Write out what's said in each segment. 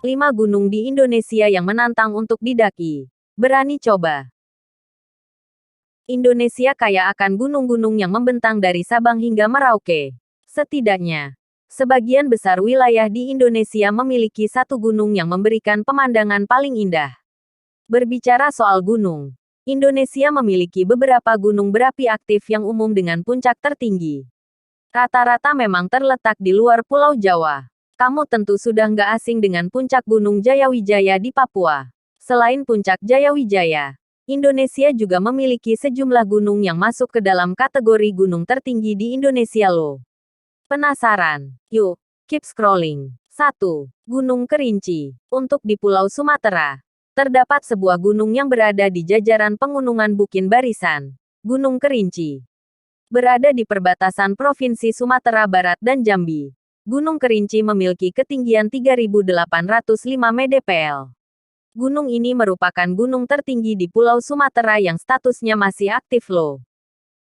5 gunung di Indonesia yang menantang untuk didaki. Berani coba? Indonesia kaya akan gunung-gunung yang membentang dari Sabang hingga Merauke. Setidaknya, sebagian besar wilayah di Indonesia memiliki satu gunung yang memberikan pemandangan paling indah. Berbicara soal gunung, Indonesia memiliki beberapa gunung berapi aktif yang umum dengan puncak tertinggi. Rata-rata memang terletak di luar Pulau Jawa. Kamu tentu sudah nggak asing dengan puncak Gunung Jayawijaya di Papua. Selain puncak Jayawijaya, Indonesia juga memiliki sejumlah gunung yang masuk ke dalam kategori gunung tertinggi di Indonesia loh. Penasaran? Yuk, keep scrolling. 1. Gunung Kerinci. Untuk di Pulau Sumatera, terdapat sebuah gunung yang berada di jajaran pegunungan Bukin Barisan. Gunung Kerinci berada di perbatasan Provinsi Sumatera Barat dan Jambi. Gunung Kerinci memiliki ketinggian 3.805 mdpl. Gunung ini merupakan gunung tertinggi di Pulau Sumatera yang statusnya masih aktif loh.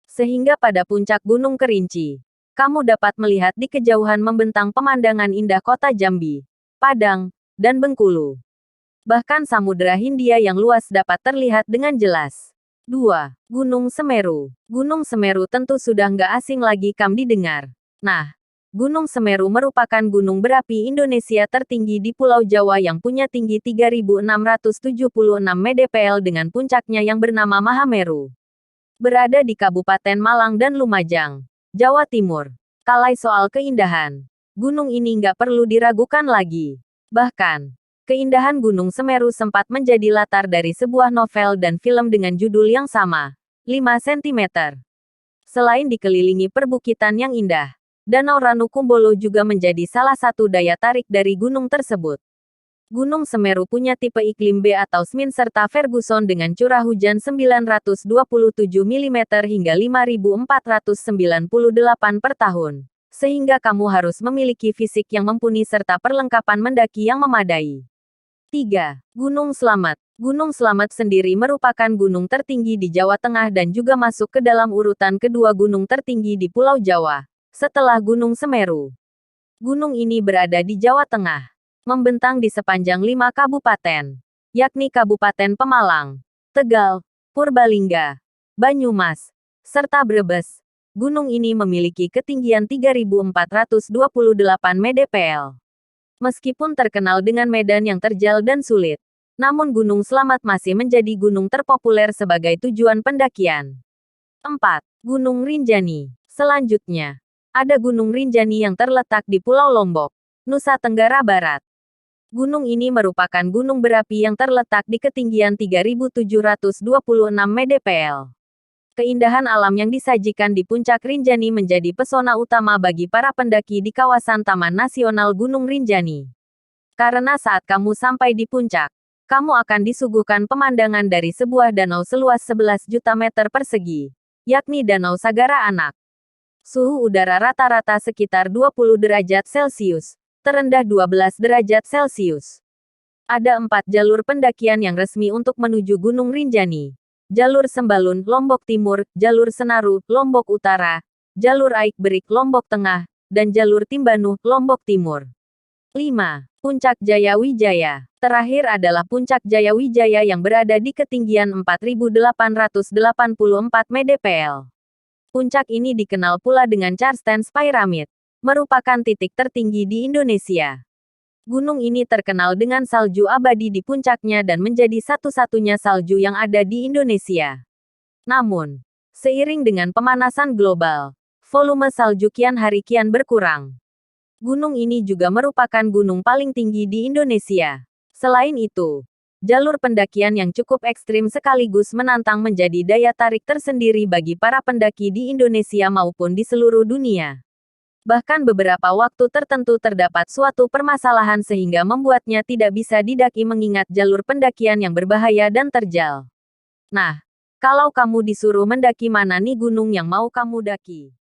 Sehingga pada puncak Gunung Kerinci, kamu dapat melihat di kejauhan membentang pemandangan indah kota Jambi, Padang, dan Bengkulu. Bahkan Samudra Hindia yang luas dapat terlihat dengan jelas. 2. Gunung Semeru. Gunung Semeru tentu sudah nggak asing lagi kamu didengar. Nah, Gunung Semeru merupakan gunung berapi Indonesia tertinggi di Pulau Jawa yang punya tinggi 3.676 mdpl dengan puncaknya yang bernama Mahameru. Berada di Kabupaten Malang dan Lumajang, Jawa Timur. Kalai soal keindahan, gunung ini nggak perlu diragukan lagi. Bahkan, keindahan Gunung Semeru sempat menjadi latar dari sebuah novel dan film dengan judul yang sama, 5 cm. Selain dikelilingi perbukitan yang indah, Danau Ranukumbolo juga menjadi salah satu daya tarik dari gunung tersebut. Gunung Semeru punya tipe iklim B atau SMIN serta Ferguson dengan curah hujan 927 mm hingga 5.498 per tahun. Sehingga kamu harus memiliki fisik yang mumpuni serta perlengkapan mendaki yang memadai. 3. Gunung Slamet. Gunung Slamet sendiri merupakan gunung tertinggi di Jawa Tengah dan juga masuk ke dalam urutan kedua gunung tertinggi di Pulau Jawa, setelah Gunung Semeru. Gunung ini berada di Jawa Tengah, membentang di sepanjang 5 kabupaten, yakni Kabupaten Pemalang, Tegal, Purbalingga, Banyumas, serta Brebes. Gunung ini memiliki ketinggian 3.428 mdpl. Meskipun terkenal dengan medan yang terjal dan sulit, namun Gunung Slamet masih menjadi gunung terpopuler sebagai tujuan pendakian. 4. Gunung Rinjani. Selanjutnya, ada Gunung Rinjani yang terletak di Pulau Lombok, Nusa Tenggara Barat. Gunung ini merupakan gunung berapi yang terletak di ketinggian 3.726 mdpl. Keindahan alam yang disajikan di puncak Rinjani menjadi pesona utama bagi para pendaki di kawasan Taman Nasional Gunung Rinjani. Karena saat kamu sampai di puncak, kamu akan disuguhkan pemandangan dari sebuah danau seluas 11 juta meter persegi, yakni Danau Sagara Anak. Suhu udara rata-rata sekitar 20 derajat Celcius, terendah 12 derajat Celcius. Ada 4 jalur pendakian yang resmi untuk menuju Gunung Rinjani. Jalur Sembalun, Lombok Timur, Jalur Senaru, Lombok Utara, Jalur Aik Berik, Lombok Tengah, dan Jalur Timbanuh, Lombok Timur. 5. Puncak Jayawijaya. Terakhir adalah Puncak Jayawijaya yang berada di ketinggian 4.884 mdpl. Puncak ini dikenal pula dengan Carstens Pyramid, merupakan titik tertinggi di Indonesia. Gunung ini terkenal dengan salju abadi di puncaknya dan menjadi satu-satunya salju yang ada di Indonesia. Namun, seiring dengan pemanasan global, volume salju kian hari kian berkurang. Gunung ini juga merupakan gunung paling tinggi di Indonesia. Selain itu, jalur pendakian yang cukup ekstrim sekaligus menantang menjadi daya tarik tersendiri bagi para pendaki di Indonesia maupun di seluruh dunia. Bahkan beberapa waktu tertentu terdapat suatu permasalahan sehingga membuatnya tidak bisa didaki mengingat jalur pendakian yang berbahaya dan terjal. Nah, kalau kamu disuruh mendaki mana nih gunung yang mau kamu daki?